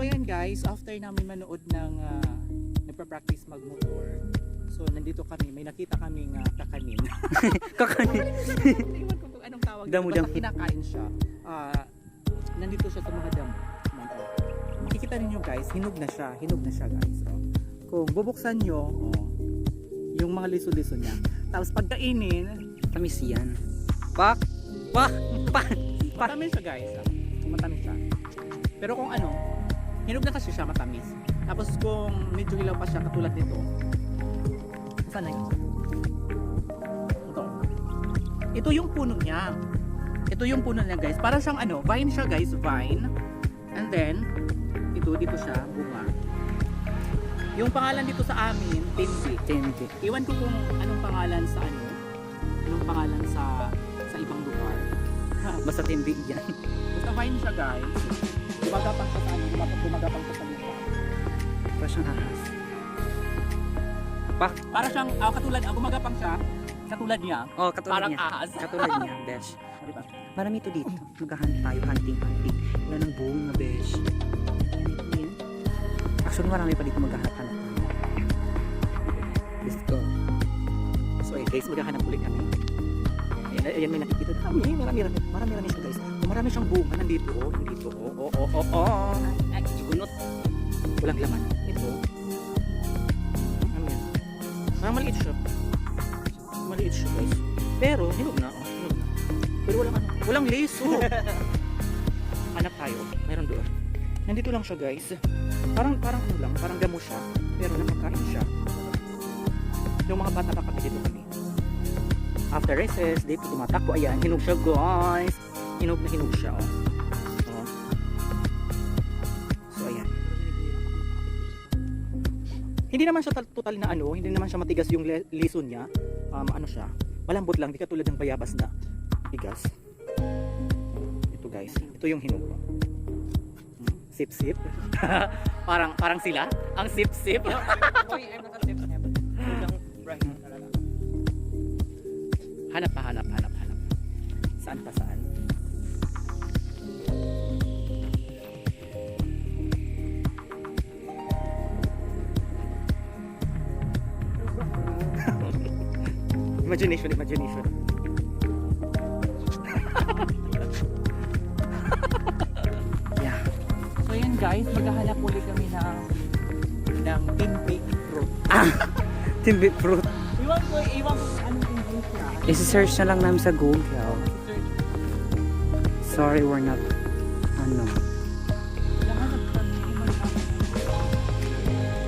So ayan guys, after namin manood ng nagpa-practice magmotor, so nandito kami, may nakita kaming kakanin. Kakanin. Iwan ko kung anong tawag Damo, dito, basta damo. kinakain siya. Nandito siya sa mga damo. Makikita ninyo guys, hinog na siya guys. Kung bubuksan nyo, yung mga liso-liso niya. Tapos pagkainin, Tamis yan. matamis siya guys. Matamis siya. Pero kung ano, hinog na kasi siya, matamis. Tapos kung medyo hilaw pa siya katulad nito, sana yun? Ito yung puno niya. Ito yung puno niya guys. Para siyang ano, vine siya guys, vine. And then, dito siya, bunga. Yung pangalan dito sa amin, Timbi. Tindi. Iwan ko kung anong pangalan sa anong pangalan sa ibang lugar. Basta tindi yan. Basta vine siya guys. Gumagapang siya sa gumagapang siya sa lupa. Para siyang ahas. Para siyang, gumagapang siya, katulad niya. Oh, katulad Parang niya. ahas. Katulad niya, besh. Diba? Marami ito dito. Maghahunt tayo, hunting. Wala ng buong na besh. Yan. Actually, marami pa dito maghahanap tayo. Let's go. So ayun guys, maghahanap ulit kami. Ayan may nakikita kami. Marami siya guys. Marami siyang bunga nandito. Ay, gunot. Walang laman. Ito. Ayan. Parang maliit siya. Maliit siya guys. Pero hinog na. Pero walang liso. Hanap tayo. Meron doon. Nandito lang siya guys. Parang damo siya. Pero nakakain siya. Yung mga bata pa kami dito kami. After recess, dito tumatakbo. Ayan, hinog siya guys. Hinog siya. So ayan. Hindi naman siya total na hindi naman siya matigas yung liso niya. Ano siya? Malambot lang, di katulad ng bayabas na tigas. Ito guys, ito yung hinog. Sip-sip. parang sila, ang sip-sip. Hoy, I'm not a sip. Hanap. Saan pa saan? Imagination. Yeah. So yan guys, maghahanap ulit kami ng tinbig fruit. Timbi fruit. Iwan ko anong English niya. Isi-search na lang namin sa Google. Sorry, we're not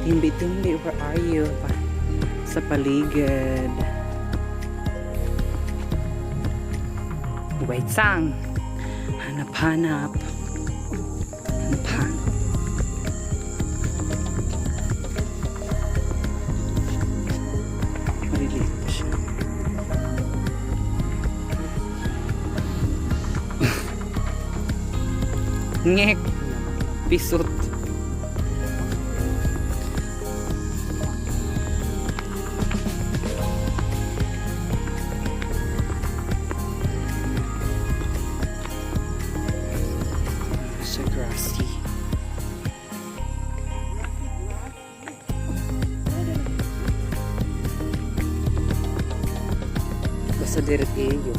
Timbi, where are you? Sa paligid. Wait sang. Hanap. Maliliit pa siya. Ngek. Pisot. Sa grassy. Basta diretillo.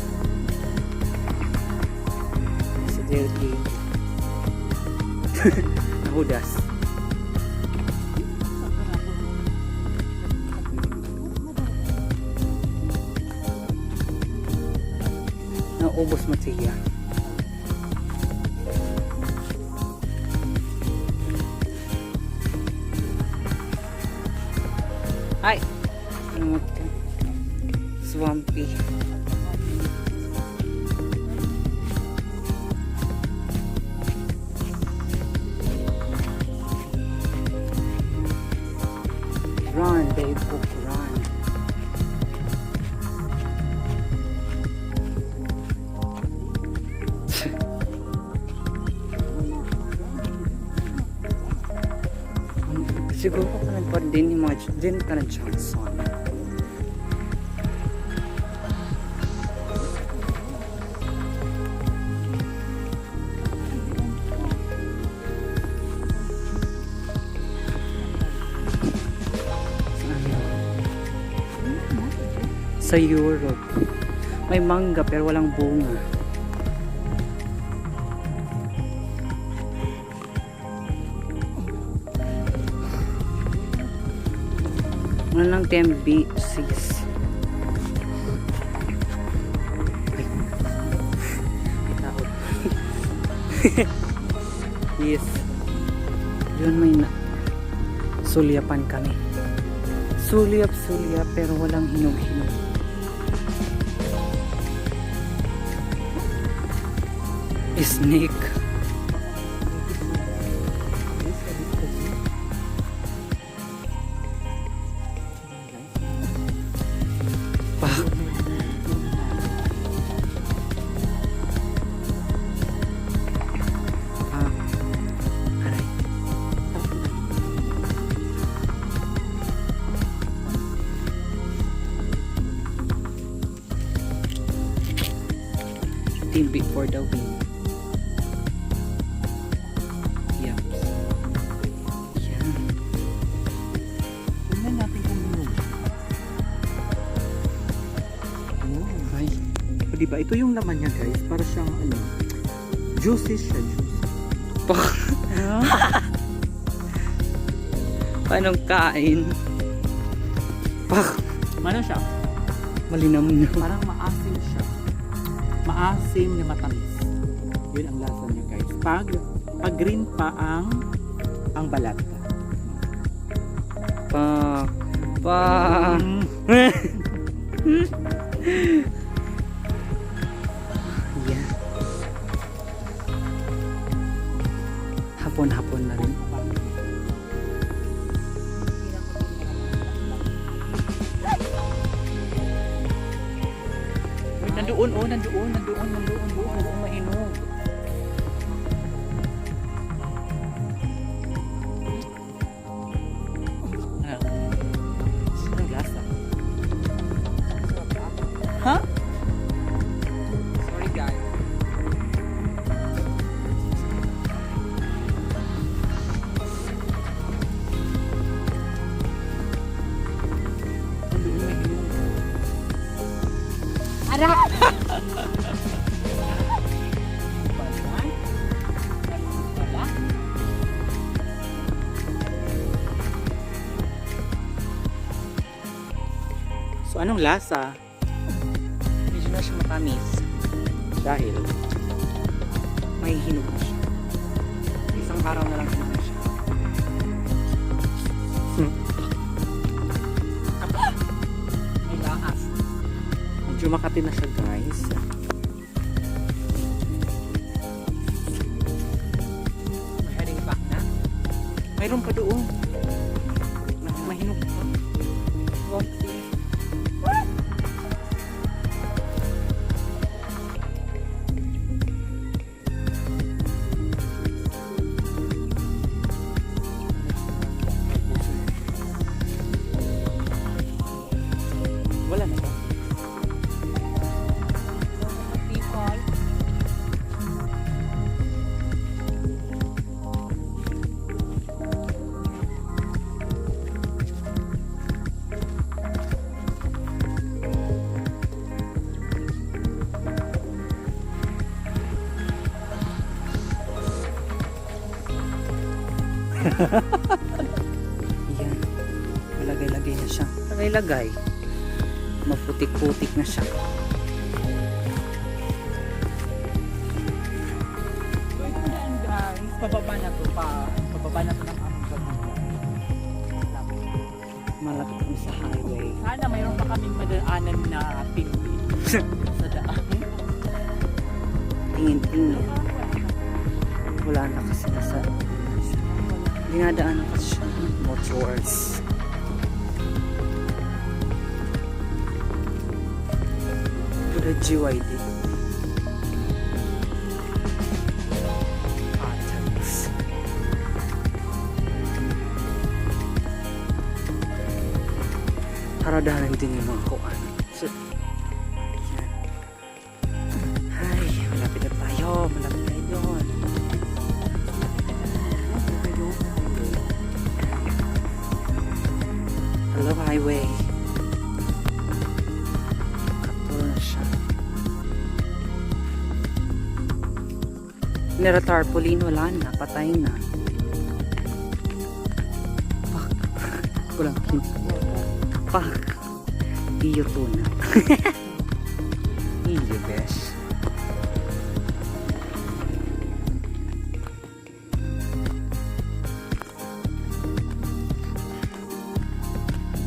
Nahudas. Naubos mo siya. Ay! Swampy. Run, babe, run. Siguro ko nagpad din yung mga din ka ng Johnson. Sa Europe. May mangga pero walang bunga. Ano lang TMB sis. Ay. May tao. Yes. Yun may sulyapan kami. Sulyap pero walang hinog-hinog. Snake. Team beat for the win. Yeah. Yan. Tingnan natin kung hinog. Oh. Ay. O, diba? Ito yung laman niya guys. Para siyang ano. Juicy siya. Juicy. Anong kain? Pak. Ano siya? Malinamnam. Parang maasim siya. Maasim na matamis. Yun ang lasa niya guys. Pag green pa ang balat. Pak. Yeah. Hapon-hapon na rin. Nandoon, mainog. Ang lasa. Ha? Sorry guys. Nandoon, mainog. Ara! So anong lasa? Medyo na siya matamis. Dahil May hinog na siya. Isang araw na lang hinog na siya. May lakas. medyo makati na siya guys. May heading back na. Mayroon pa doon. Mahinog pa. Wala na ba? People. Yan. Malagay-lagay na siya. Lagay-lagay. Maputik-putik na siya. So ito na yan guys. Pababa na to pa. Pababa na to ng aming gagawin. Malapit kami sa highway. Sana mayroon pa kaming madaanan na tindi sa daan. Tingin-tingin. Wala na kasi nasa dinadaan na kasi siya ng motors. To the GYD. Thanks. Paradahan din yung mga kuan. So, ay, malapit na tayo. Malapit tayo doon. Hello, highway. Nira-tarpaulin, wala na. Patay na. Pak. Kulang. Pak. Iyo tuna. Iyo, besh.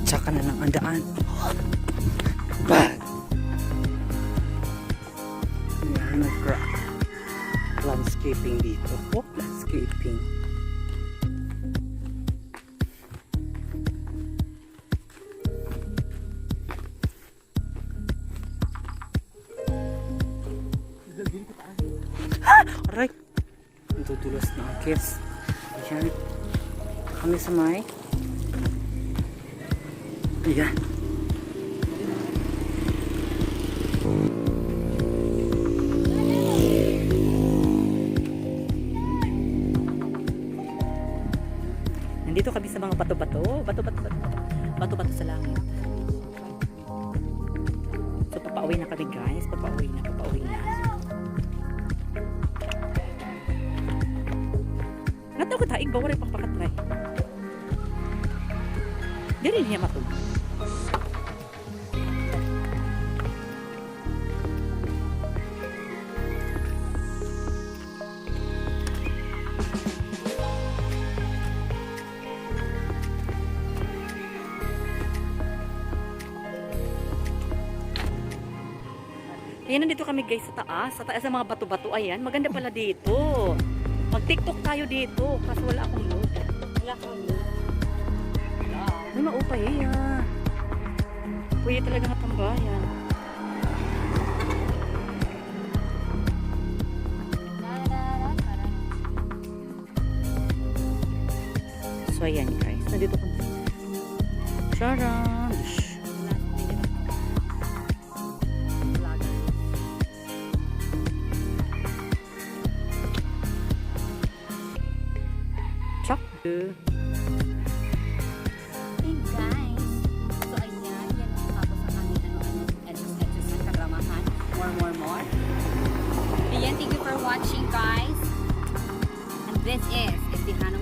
Tsaka na lang ang daan. Bag! Nag-crack. Landscaping dito. Oh, landscaping. Aray! Dudulas na ang kiss. Ayan. Kami sa may. Ayan. Nandito kami sa mga bato-bato. Bato-bato sa langit. So, papauwi na kami guys. Papauwi na. Nataw ko taig ba? Waray pang pakatry. Dili niya matug. Ayan, nandito kami guys sa taas. Sa taas ng mga bato-bato. Ayan, maganda pala dito. Mag-tiktok tayo dito. Kasi wala akong load. May maupay eh. Pwede talaga nga tambayan. So ayan guys. Nandito kami. Charan! Chak! Hey guys! So ayan, yan ang tapos ang aming edges ng kagramahan. More. Ayan, thank you for watching guys. And this is Estehanong